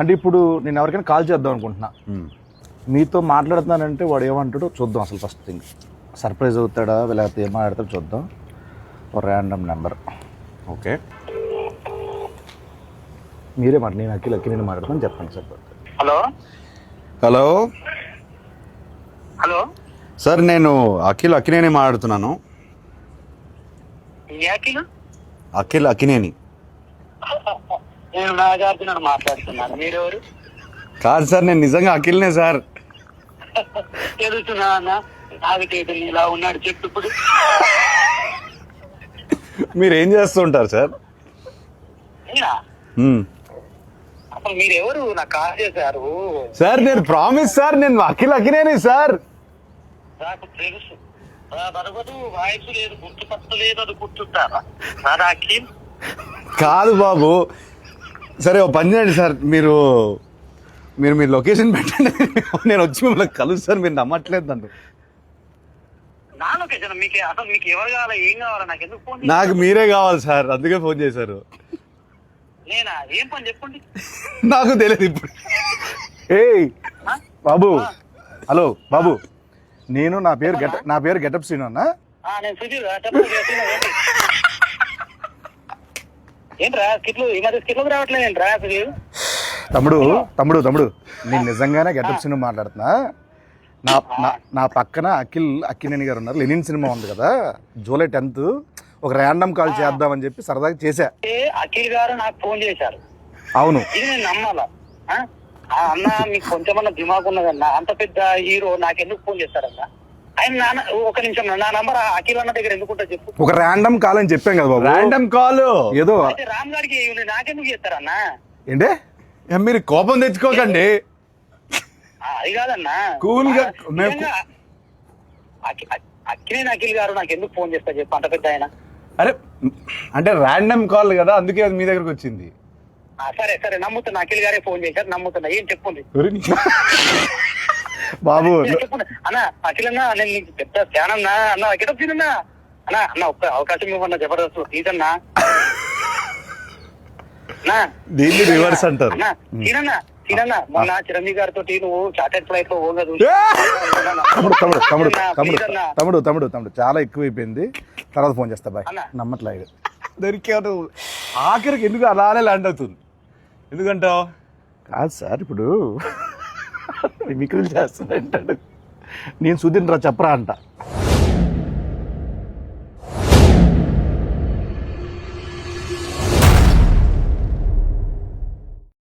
అంటే ఇప్పుడు నేను ఎవరికైనా కాల్ చేద్దాం అనుకుంటున్నా, మీతో మాట్లాడుతున్నానంటే వాడు ఏమంటాడో చూద్దాం. అసలు ఫస్ట్ థింగ్ సర్ప్రైజ్ అవుతాడా లేకపోతే ఏం మాట్లాడతాడో చూద్దాం. ఒక ర్యాండమ్ నెంబర్. ఓకే, మీరే మాట, నేను అఖిలని మాట్లాడతాను, చెప్పండి sir. Hello hello hello sir, నేను అఖినేని మాట్లాడుతున్నాను. అఖినేని. నేను నాగార్జున మాట్లాడుతున్నాను. మీరెవరు? కాదు సార్, నేను నిజంగా అఖిల్నే సార్. తెలుస్తున్నా అన్న, నాగటేటలు ఇలా ఉన్నాడు చెప్పు ఇప్పుడు. మీరు ఏం చేస్తుంటారు సార్? అసలు మీరెవరు? నాకు కాల్ చేశారు సార్. నేను ప్రామిస్ సార్, నేను అఖినేని సార్. నాకు తెలుసు. బరబదు వాయిస్ లేదు, గుర్తుపట్టలేదు, అది గుర్తుంటారా సార్? అఖిల్ కాదు బాబు. సరే ఓ పని చేయండి సార్, మీరు మీ లొకేషన్ పెట్టండి, నేను వచ్చి మిమ్మల్ని కలుస్తాను. మీరు నమ్మట్లేదు నన్ను. నా లొకేషన్ మీకు అసలు మీకు ఎవరు కావాలా, ఏం కావాలా? నాకు ఎందుకు ఫోన్? నాకు మీరే కావాలి సార్, అందుకే ఫోన్ చేశారు. నేనా? ఏం పని చెప్పండి. నాకు తెలియదు ఇప్పుడు. ఏయ్ బాబు, హలో బాబు, నేను నా పేరు గెటప్ శ్రీను అన్న. నేను సుధీర్. ఏంట్రా స్కిట్లు ఈ మధ్య స్కిట్లకు రావట్లేదు ఏంట్రా సుధీర్? తమ్ముడు నేను నిజంగానే గెటప్ శ్రీను మాట్లాడుతున్నా. నా పక్కన అక్కినేని గారు ఉన్నారు. లెనిన్ సినిమా ఉంది కదా, జూలై 10th ఒక ర్యాండమ్ కాల్ చేద్దామని చెప్పి సరదాగా చేశా. అఖిల్ గారు నాకు ఫోన్ చేశారు. అవును, ఇది నేను నమ్మాలా? అన్న మీకు కొంచెమన్నా దిమాగ్ ఉన్నదన్నా, అంత పెద్ద హీరో నాకెందుకు ఫోన్ చేస్తారన్నా? ఆయన ఒక నిమిషం, నా నంబర్ అఖిల్ అన్న దగ్గర ఎందుకుంటా చెప్పు. ఒక ర్యాండమ్ కాల్ అని చెప్పాం కదా బాబు. ర్యాండమ్ కాల్ ఏదో రామ్ గారికి నాకెందుకు చేస్తారన్నా? ఏంటే మీరు కోపం తెచ్చుకోకండి. అది కాదన్నా, కూల్ గా అఖిల్ గారు నాకు ఎందుకు ఫోన్ చేస్తారు చెప్పు, అంత పెద్ద ఆయన. అరే అంటే ర్యాండమ్ కాల్ కదా, అందుకే అది మీ దగ్గరకు వచ్చింది. సరే సరే నమ్ముతున్నా, అఖిల్ గారే ఫోన్ చేశారు, నమ్ముతున్నా. ఏం చెప్పండి బాబు. చెప్పండి అన్న. అఖిల్ అన్నా, నేను నీకు పెద్ద ఫ్యాన్ అన్నా. అన్న గెటప్ సీనన్నా అన్న ఒక్క అవకాశం ఇవ్వన్నా, జబర్దస్త్ ప్లీజ్ అన్నా. దీన్ని రివర్స్ అంటారు. సీనన్నా మొన్న చిరంజీవి గారితో నువ్వు చార్టెడ్ ఫ్లైట్ లో ఓగా తమ్ముడు చాలా ఎక్కువైపోయింది, తర్వాత ఫోన్ చేస్తా బాయ్. నమ్మట్లేదు. దొరికాడు ఆఖరికి. ఎందుకు అలానే ల్యాండ్ అవుతుంది? ఎందుకంటావు? కాదు సార్, ఇప్పుడు మిక్కులు చేస్తానంటాడు, నేను సుధీర్ రా చెప్పరా అంట.